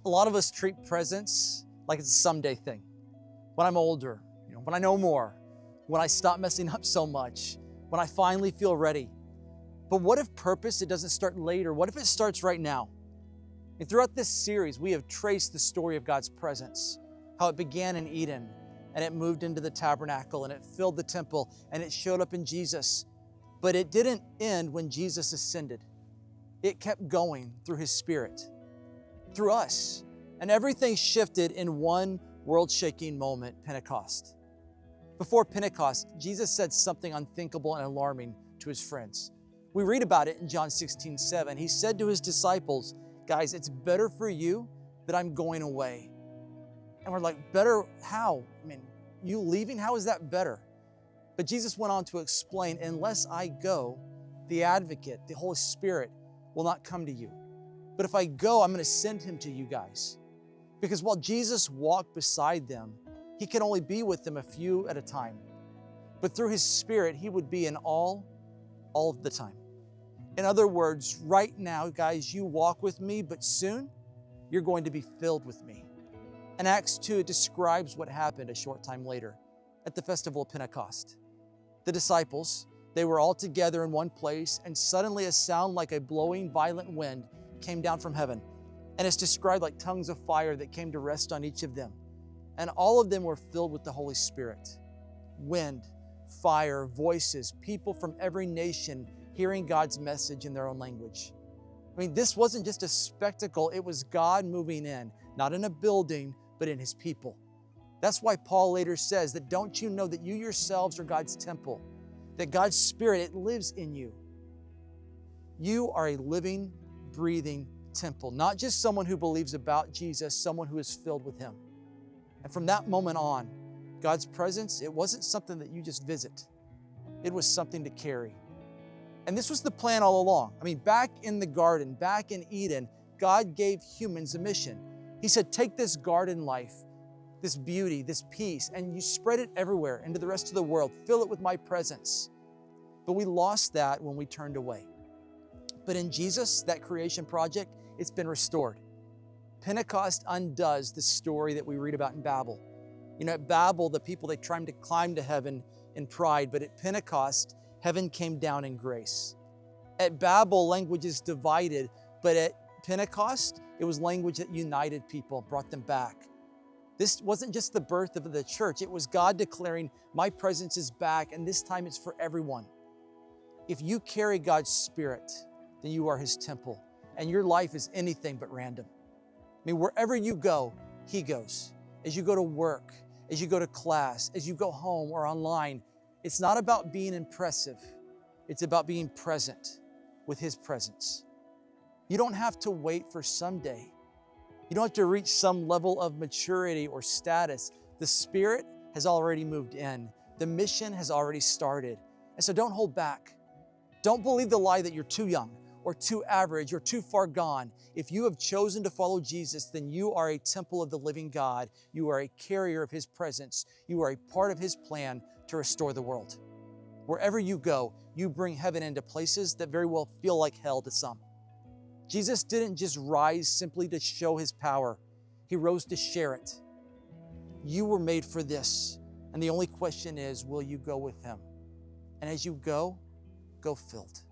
A lot of us treat presence like it's a someday thing. When I'm older, when I know more, when I stop messing up so much, when I finally feel ready. But what if purpose, it doesn't start later? What if it starts right now? And throughout this series, we have traced the story of God's presence, how it began in Eden, and it moved into the tabernacle, and it filled the temple, and it showed up in Jesus. But it didn't end when Jesus ascended. It kept going through His Spirit, through us. And everything shifted in one world-shaking moment, Pentecost. Before Pentecost, Jesus said something unthinkable and alarming to His friends. We read about it in John 16:7. He said to His disciples, guys, it's better for you that I'm going away. And we're like, better how? You leaving, how is that better? But Jesus went on to explain, unless I go, the advocate, the Holy Spirit, will not come to you. But if I go, I'm going to send Him to you guys. Because while Jesus walked beside them, He could only be with them a few at a time. But through His Spirit, He would be in all of the time. In other words, right now, guys, you walk with me, but soon you're going to be filled with me. In Acts 2, it describes what happened a short time later at the festival of Pentecost. The disciples, they were all together in one place, and suddenly a sound like a blowing violent wind came down from heaven. And it's described like tongues of fire that came to rest on each of them. And all of them were filled with the Holy Spirit. Wind, fire, voices, people from every nation hearing God's message in their own language. This wasn't just a spectacle, it was God moving in, not in a building, but in His people. That's why Paul later says that don't you know that you yourselves are God's temple, that God's Spirit, it lives in you. You are a living, breathing temple, not just someone who believes about Jesus, someone who is filled with Him. And from that moment on, God's presence, it wasn't something that you just visit. It was something to carry. And this was the plan all along. Back in the garden, back in Eden, God gave humans a mission. He said, take this garden life, this beauty, this peace, and you spread it everywhere into the rest of the world. Fill it with my presence. But we lost that when we turned away. But in Jesus, that creation project, it's been restored. Pentecost undoes the story that we read about in Babel. At Babel, the people, they tried to climb to heaven in pride, but at Pentecost, heaven came down in grace. At Babel, languages divided, but at Pentecost, it was language that united people, brought them back. This wasn't just the birth of the church, it was God declaring, my presence is back, and this time it's for everyone. If you carry God's Spirit, then you are His temple, and your life is anything but random. Wherever you go, He goes. As you go to work, as you go to class, as you go home or online, it's not about being impressive. It's about being present with His presence. You don't have to wait for someday. You don't have to reach some level of maturity or status. The Spirit has already moved in. The mission has already started. And so don't hold back. Don't believe the lie that you're too young or too average or too far gone. If you have chosen to follow Jesus, then you are a temple of the living God. You are a carrier of His presence. You are a part of His plan to restore the world. Wherever you go, you bring heaven into places that very well feel like hell to some. Jesus didn't just rise simply to show His power. He rose to share it. You were made for this. And the only question is, will you go with Him? And as you go, go filled.